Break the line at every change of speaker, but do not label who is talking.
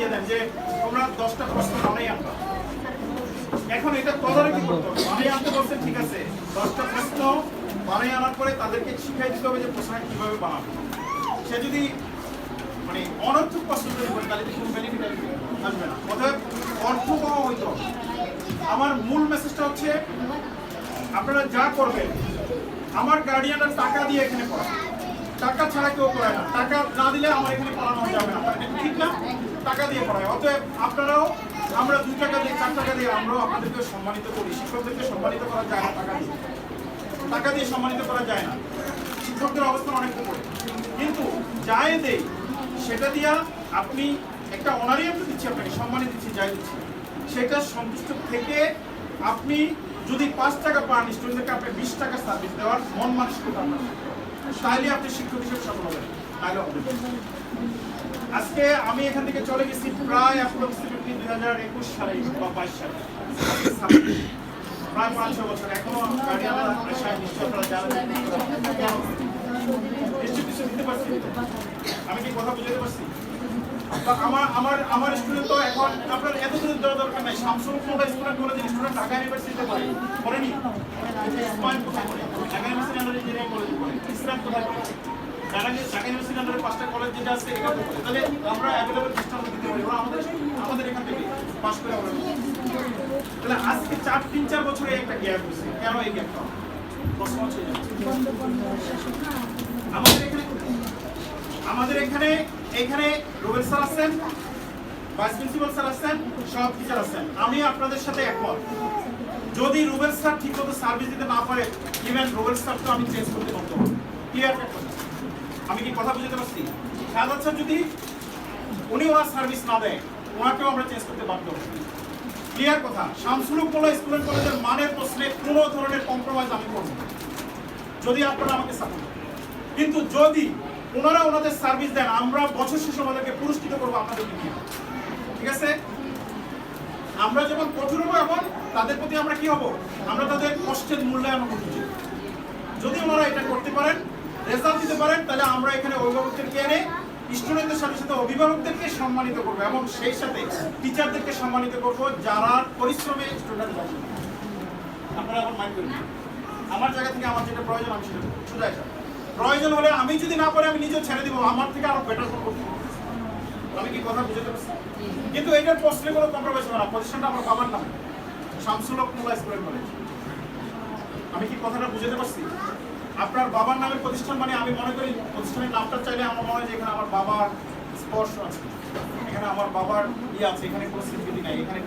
দিয়ে দেন যে তোমরা 10টা প্রশ্ন বানাই আনবা। এখন এটা তদারকি করতে হবে, বানাই আনতে বলছেন ঠিক আছে, 10টা প্রশ্ন বানাই আনার পরে তাদেরকে শিখাই দিতে হবে যে প্রশ্ন কিভাবে বানাবে। সে যদি মানে অনর্থক প্রশ্ন তৈরি করে তাহলে কোনো বেনিফিট আসবে না। অতএব অর্থ পাওয়া হইতে হবে। আমার মূল মেসেজটা হচ্ছে আপনারা যা করবেন, আমার গার্ডিয়ানরা টাকা দিয়ে এখানে পড়ায়, টাকা ছাড়া কেউ পড়ায় না, টাকা না দিলে আমার এখানে পড়ানো যাবে না, ঠিক না? টাকা দিয়ে পড়ায়। অতএব আপনারাও, আমরা 2 টাকা দিয়ে 4 টাকা দিয়ে আমরাও আপনাদেরকে সম্মানিত করি। শিক্ষকদেরকে সম্মানিত করা যায় না টাকা দিয়ে সম্মানিত করা যায় না। শিক্ষকদের অবস্থান অনেক উপরে, কিন্তু যাই দেই সেটা দিয়া আপনি একটা অনারিয়াম তো দিচ্ছি, আপনাকে সম্মানিত দিচ্ছি, যাই দিচ্ছি, সেটা সন্তুষ্ট থেকে আপনি যদি 5 টাকা পান স্টুডেন্টদেরকে আপনি 20 টাকা সার্ভিস দেওয়ার মন মানসিকতা আপনার, তাহলে আপনি শিক্ষক হিসেবে সফল হবেন। তাহলে আজকে আমি এখান থেকে চলে গেছি প্রায় অ্যাপ্রক্সিমেটলি 2021 সালে বা 22 সালে, প্রায় 5-6 বছর। এখনো গার্ডিয়ানরা আশায় নিশ্চয় আপনারা জানেন, নিশ্চয় দিতে পারছি, আমি কি কথা বুঝতে পারছি? আমার স্টুডেন্ট তো এখন আপনার এত দূর যাওয়ার দরকার নাই। শামসুল কোটা স্টুডেন্ট বলে যে স্টুডেন্ট ঢাকা ইউনিভার্সিটিতে পড়ে, পড়েনি? ঢাকা ইউনিভার্সিটি আন্ডারে ইঞ্জিনিয়ারিং কলেজে পড়ে, ইসলাম কোথায় পড়ে? ঢাকা ইউনিভার্সিটি আন্ডারে 5টা কলেজ যেটা আছে এখানে পড়ে। তাহলে আমরা অ্যাভেলেবল ডিসকাউন্ট দিতে পারি, ওরা আমাদের এখান থেকে পাস করে আমরা। তাহলে আজকে 3-4 বছরে একটা গ্যাপ হয়েছে। কেন এই গ্যাপটা? প্রশ্ন হচ্ছে আমাদের এখানে রুবেল স্যার আছেন, ভাইস প্রিন্সিপাল স্যার আছেন, সব টিচার আছেন। আমি আপনাদের সাথে একমত, যদি রুবেল স্যার ঠিকমতো সার্ভিস দিতে না পারে, ইভেন রুবেল স্যার তো আমি চেঞ্জ করতে পারতাম। ক্লিয়ার? আমি কি কথা বুঝতে পারছি? শাহাদাত স্যার যদি উনি ওনার সার্ভিস না দেয়, ওনাকেও আমরা চেঞ্জ করতে বাধ্য হব। ক্লিয়ার কথা? শামসুল কোলা স্টুডেন্ট কলেজের মানের প্রশ্নে কোনো ধরনের কম্প্রোমাইজ আমি করব না, যদি আপনারা আমাকে সাপোর্ট করেন। কিন্তু যদি ওনারা ওনাদের সার্ভিস দেন, আমরা বছর শেষে ওনাদেরকে পুরস্কৃত করবো আপনাদেরকে নিয়ে। ঠিক আছে? আমরা যখন কঠোর হবো, এখন তাদের প্রতি আমরা কি হব? আমরা তাদের কষ্টের মূল্যায়ন করতে চাই। যদি ওনারা এটা করতে পারেন, রেজাল্ট দিতে পারেন, তাহলে আমরা এখানে অভিভাবকদেরকে এনে স্টুডেন্টদের সাথে সাথে অভিভাবকদেরকে সম্মানিত করবো এবং সেই সাথে টিচারদেরকে সম্মানিত করবো যারা পরিশ্রমে স্টুডেন্ট। আপনারা এখন মাইন্ড করবেন, আমার জায়গা থেকে আমার যেটা প্রয়োজন আমি সেটা সোজা এটা। প্রয়োজন হলে আমি যদি না পারি আমি নিজেও ছেড়ে দিব, আমার থেকে আরো বেটার করবো। আমি কি কথা বুঝতে পারছি? কিন্তু এটার প্রশ্নে কোনো কম্প্রোমাইজ হবে না। পজিশনটা আমার বাবার নামে, শামসুল কোলা স্টুডেন্ট কলেজ। আমি কি কথাটা বুঝতে পারছি? আপনার বাবার নামের প্রতিষ্ঠান মানে আমি মনে করি প্রতিষ্ঠানের নামটা চাইলে আমার মনে হয় যে এখানে আমার বাবার স্পর্শ আছে, এখানে আমার বাবার ইয়ে আছে, এখানে কোনো স্বীকৃতি নাই, এখানে